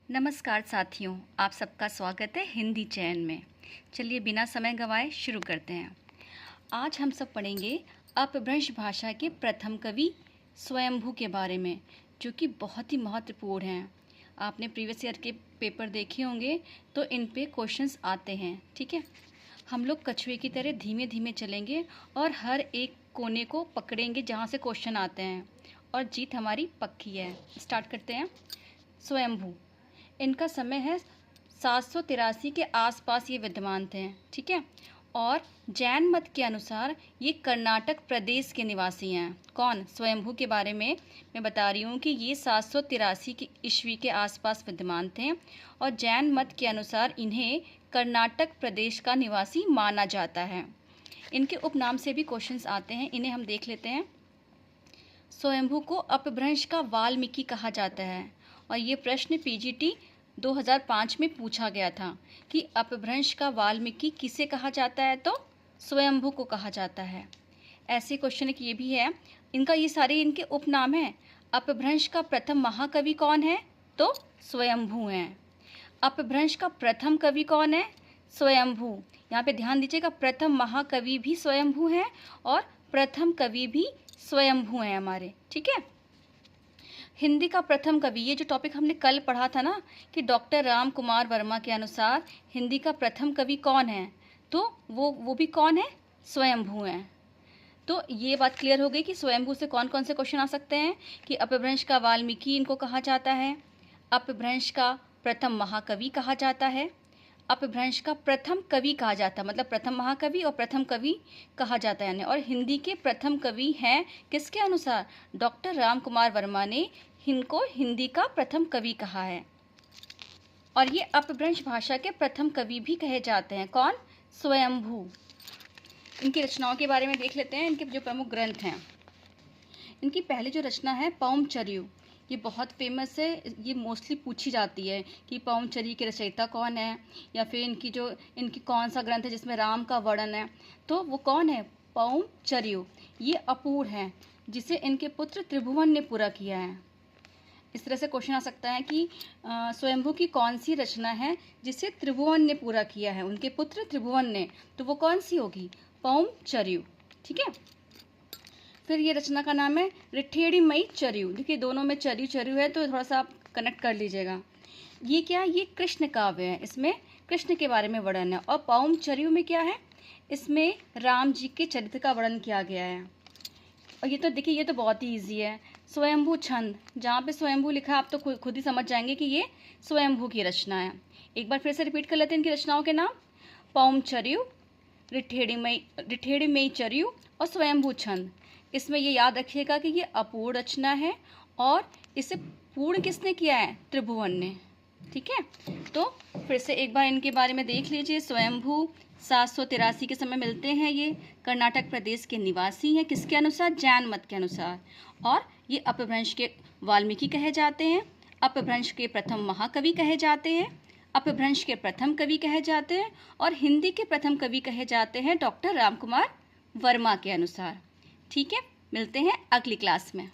नमस्कार साथियों, आप सबका स्वागत है हिंदी चैन में। चलिए बिना समय गंवाए शुरू करते हैं। आज हम सब पढ़ेंगे अपभ्रंश भाषा के प्रथम कवि स्वयंभू के बारे में, जो कि बहुत ही महत्वपूर्ण हैं। आपने प्रीवियस ईयर के पेपर देखे होंगे तो इन पे क्वेश्चंस आते हैं। ठीक है, हम लोग कछुए की तरह धीमे धीमे चलेंगे और हर एक कोने को पकड़ेंगे जहाँ से क्वेश्चन आते हैं, और जीत हमारी पक्की है। स्टार्ट करते हैं। स्वयंभू, इनका समय है 783 के आसपास ये विद्यमान थे। ठीक है, और जैन मत के अनुसार ये कर्नाटक प्रदेश के निवासी हैं। कौन? स्वयंभू के बारे में मैं बता रही हूँ कि ये 783 की ईस्वी के आसपास विद्यमान थे, और जैन मत के अनुसार इन्हें कर्नाटक प्रदेश का निवासी माना जाता है। इनके उपनाम से भी क्वेश्चंस आते हैं, इन्हें हम देख लेते हैं। स्वयंभू को अपभ्रंश का वाल्मीकि कहा जाता है, और ये प्रश्न पीजीटी 2005 में पूछा गया था कि अपभ्रंश का वाल्मीकि किसे कहा जाता है, तो स्वयंभू को कहा जाता है। ऐसे क्वेश्चन एक ये भी है, इनका ये सारे इनके उपनाम हैं। अपभ्रंश का प्रथम महाकवि कौन है, तो स्वयंभू हैं। अपभ्रंश का प्रथम कवि कौन है? स्वयंभू। यहाँ पे ध्यान दीजिएगा, प्रथम महाकवि भी स्वयंभू हैं और प्रथम कवि भी स्वयंभू हैं हमारे। ठीक है, हिंदी का प्रथम कवि, ये जो टॉपिक हमने कल पढ़ा था ना कि डॉक्टर राम कुमार वर्मा के अनुसार हिंदी का प्रथम कवि कौन है, तो वो भी कौन है? स्वयंभू हैं। तो ये बात क्लियर हो गई कि स्वयंभू से कौन कौन से क्वेश्चन आ सकते हैं कि अपभ्रंश का वाल्मीकि इनको कहा जाता है, अपभ्रंश का प्रथम महाकवि कहा जाता है, अपभ्रंश का प्रथम कवि कहा जाता है, मतलब प्रथम महाकवि और प्रथम कवि कहा जाता है। और हिंदी के प्रथम कवि हैं किसके अनुसार? डॉक्टर राम कुमार वर्मा ने इनको हिंदी का प्रथम कवि कहा है। और ये अपभ्रंश भाषा के प्रथम कवि भी कहे जाते हैं। कौन? स्वयंभू। इनकी रचनाओं के बारे में देख लेते हैं, इनके जो प्रमुख ग्रंथ हैं। इनकी पहली जो रचना है पौमचर्यु, ये बहुत फेमस है। ये मोस्टली पूछी जाती है कि पौमचर्य के रचयिता कौन है, या फिर इनकी कौन सा ग्रंथ है जिसमें राम का वर्णन है, तो वो कौन है? पौमचर्यु। ये अपूर्ण है, जिसे इनके पुत्र त्रिभुवन ने पूरा किया है। इस तरह से क्वेश्चन आ सकता है कि स्वयंभू की कौन सी रचना है जिसे त्रिभुवन ने पूरा किया है, उनके पुत्र त्रिभुवन ने, तो वो कौन सी होगी? पौमचर्यु। ठीक है, फिर ये रचना का नाम है रिठेड़ीमयी चर्यु। देखिए दोनों में चर्यु चर्यु है, तो थोड़ा सा आप कनेक्ट कर लीजिएगा। ये क्या? ये कृष्ण काव्य है, इसमें कृष्ण के बारे में वर्णन है। और पौमचर्यु में क्या है? इसमें राम जी के चरित्र का वर्णन किया गया है। और ये तो देखिए, ये तो बहुत ही ईजी है। स्वयंभू छंद, जहाँ पे स्वयंभू लिखा है आप तो खुद ही समझ जाएंगे कि ये स्वयंभू की रचना है। एक बार फिर से रिपीट कर लेते हैं इनकी रचनाओं के नाम। पौमचर्यु, रिठेड़ीमयी चर्यु और स्वयंभू छंद। इसमें ये याद रखिएगा कि ये अपूर्ण रचना है, और इसे पूर्ण किसने किया है? त्रिभुवन ने। ठीक है, तो फिर से एक बार इनके बारे में देख लीजिए। स्वयंभू 783 के समय मिलते हैं। ये कर्नाटक प्रदेश के निवासी हैं, किसके अनुसार? जैन मत के अनुसार। और ये अपभ्रंश के वाल्मीकि कहे जाते हैं, अपभ्रंश के प्रथम महाकवि कहे जाते हैं, अपभ्रंश के प्रथम कवि कहे जाते हैं, और हिंदी के प्रथम कवि कहे जाते हैं डॉक्टर राम कुमार वर्मा के अनुसार। ठीक है, मिलते हैं अगली क्लास में।